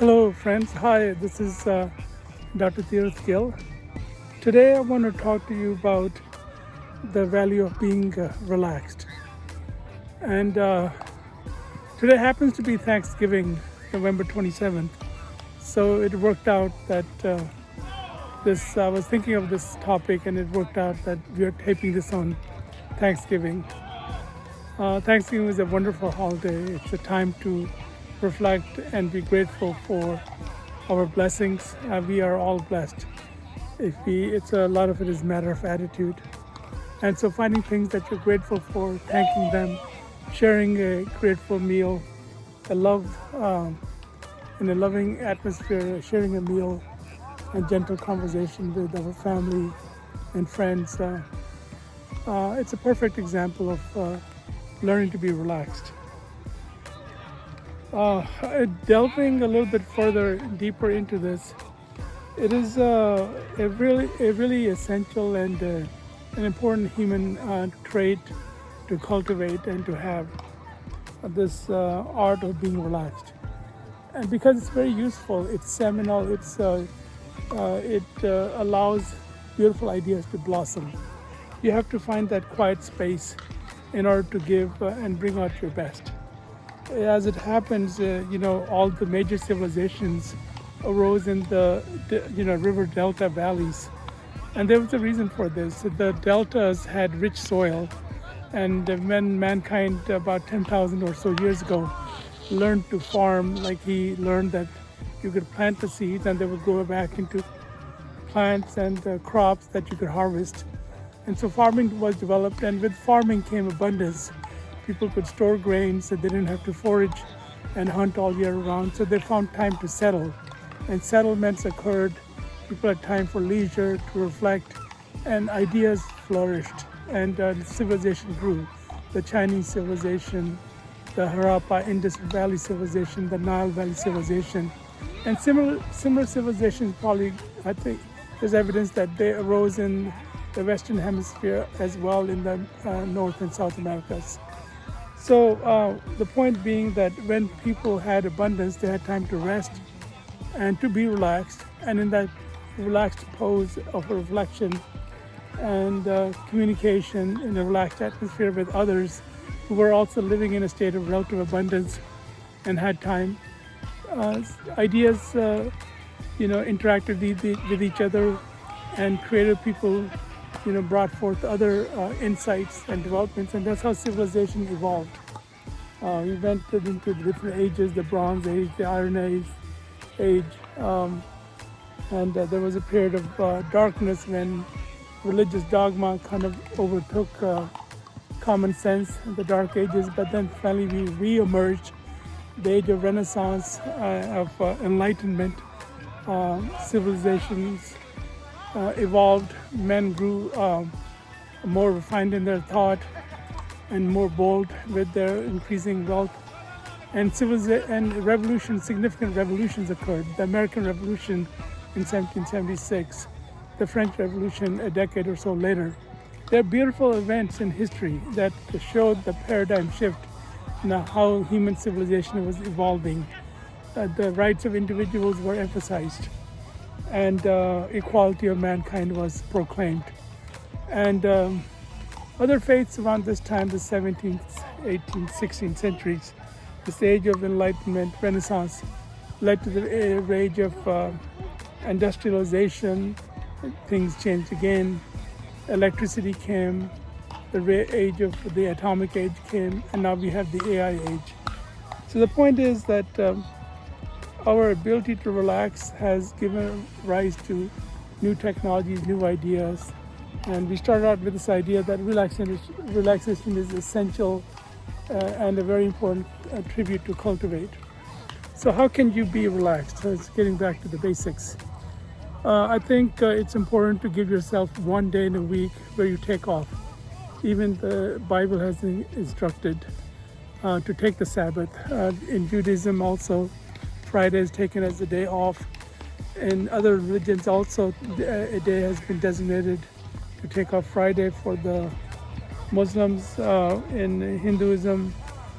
Hello, friends. Hi, this is Dr. Tirth Gill. Today, I want to talk to you about the value of being relaxed. And today happens to be Thanksgiving, November 27th. So it worked out that I was thinking of this topic, and it worked out that we are taping this on Thanksgiving. Thanksgiving is a wonderful holiday. It's a time to reflect and be grateful for our blessings. We are all blessed. It's a lot of it is a matter of attitude. And so finding things that you're grateful for, thanking them, sharing a grateful meal, a love in a loving atmosphere, sharing a meal and gentle conversation with our family and friends. It's a perfect example of learning to be relaxed. Delving a little bit further, deeper into this, it is a really essential and an important human trait to cultivate and to have this art of being relaxed. And because it's very useful, it's seminal, it allows beautiful ideas to blossom. You have to find that quiet space in order to give and bring out your best. As it happens, all the major civilizations arose in the river delta valleys, and there was a reason for this. The deltas had rich soil, and when mankind about 10,000 or so years ago learned to farm, like he learned that you could plant the seeds and they would grow back into plants and crops that you could harvest. And so farming was developed, and with farming came abundance. People could store grains, so they didn't have to forage and hunt all year round. So they found time to settle, and settlements occurred. People had time for leisure, to reflect, and ideas flourished, and civilization grew. The Chinese civilization, the Harappa Indus Valley civilization, the Nile Valley civilization, and similar civilizations probably, I think there's evidence that they arose in the Western Hemisphere as well, in the North and South Americas. So the point being that when people had abundance, they had time to rest and to be relaxed. And in that relaxed pose of reflection and communication in a relaxed atmosphere with others who were also living in a state of relative abundance and had time, ideas interacted with each other, and creative people brought forth other insights and developments, and that's how civilization evolved. We went into the different ages, the Bronze Age, the Iron Age, and there was a period of darkness when religious dogma kind of overtook common sense in the Dark Ages, but then finally we re-emerged, the age of Renaissance, of enlightenment. Civilizations evolved, men grew more refined in their thought and more bold with their increasing wealth. And significant revolutions occurred. The American Revolution in 1776, the French Revolution a decade or so later. They're beautiful events in history that showed the paradigm shift in how human civilization was evolving. The rights of individuals were emphasized, and equality of mankind was proclaimed. And other faiths around this time, the 17th, 18th, 16th centuries, this age of enlightenment, Renaissance, led to the age of industrialization. Things changed again. Electricity came, the age of the atomic age came, and now we have the AI age. So the point is that our ability to relax has given rise to new technologies, new ideas. And we started out with this idea that relaxation is essential and a very important tribute to cultivate. So how can you be relaxed? So it's getting back to the basics. I think it's important to give yourself one day in a week where you take off. Even the Bible has instructed to take the Sabbath. In Judaism also, Friday is taken as a day off. In other religions also, a day has been designated to take off Friday. For the Muslims, in Hinduism,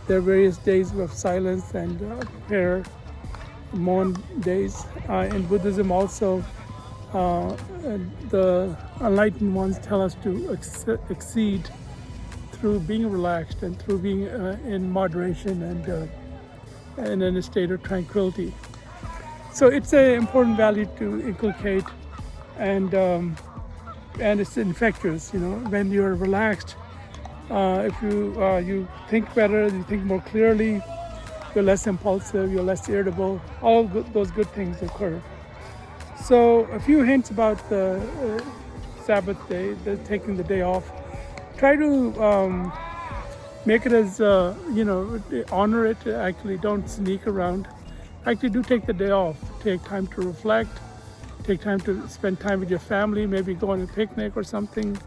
there are various days of silence and prayer. Mon days. In Buddhism also, the enlightened ones tell us to exceed through being relaxed and through being in moderation and in a state of tranquility. So it's an important value to inculcate, and it's infectious. When you're relaxed, if you think better, you think more clearly, you're less impulsive, you're less irritable. All those good things occur. So a few hints about the Sabbath day, taking the day off. Try to make it as, honor it. Actually, don't sneak around. Actually, do take the day off. Take time to reflect. Take time to spend time with your family. Maybe go on a picnic or something.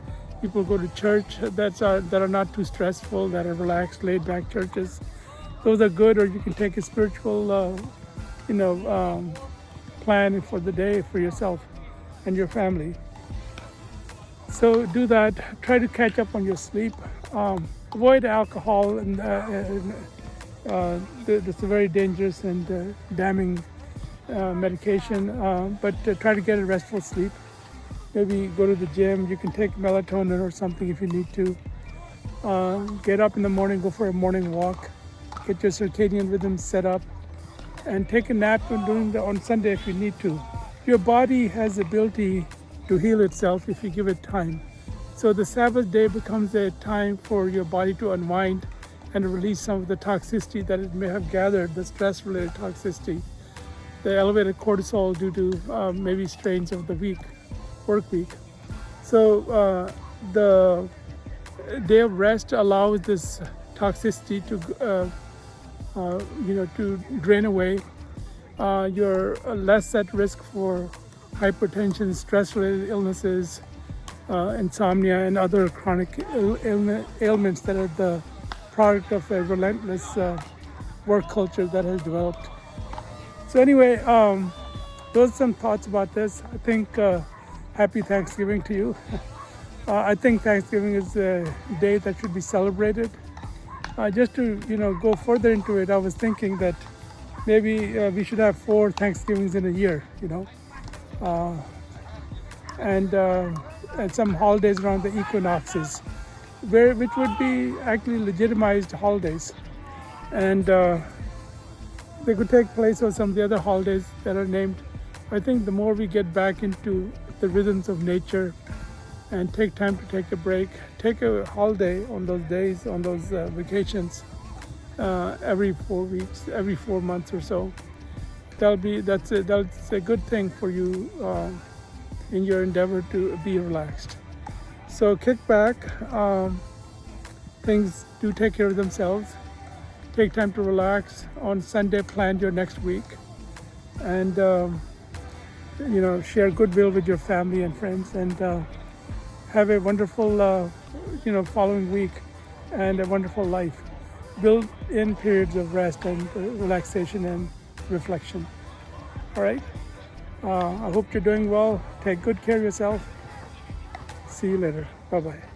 People go to church that are not too stressful, that are relaxed, laid-back churches. Those are good. Or you can take a spiritual, plan for the day for yourself and your family. So do that. Try to catch up on your sleep. Avoid alcohol, and it's a very dangerous and damning medication. But try to get a restful sleep. Maybe go to the gym. You can take melatonin or something if you need to. Get up in the morning, go for a morning walk. Get your circadian rhythm set up, and take a nap on Sunday if you need to. Your body has the ability to heal itself if you give it time. So the Sabbath day becomes a time for your body to unwind and release some of the toxicity that it may have gathered, the stress-related toxicity, the elevated cortisol due to maybe strains of the work week. So the day of rest allows this toxicity to drain away. You're less at risk for hypertension, stress-related illnesses, insomnia, and other chronic ailments that are the product of a relentless work culture that has developed. So anyway, those are some thoughts about this. I think happy Thanksgiving to you. I think Thanksgiving is a day that should be celebrated. Just to go further into it, I was thinking that maybe we should have 4 Thanksgivings in a year, and some holidays around the equinoxes, which would be actually legitimized holidays, and they could take place of some of the other holidays that are named. I think the more we get back into the rhythms of nature and take time to take a break, take a holiday on those days, on those vacations, every 4 weeks, every 4 months or so. That's a good thing for you in your endeavor to be relaxed. So kick back. Things do take care of themselves. Take time to relax. On Sunday, plan your next week, and share goodwill with your family and friends, and have a wonderful following week and a wonderful life. Build in periods of rest and relaxation and reflection. All right. I hope you're doing well. Take good care of yourself. See you later. Bye-bye.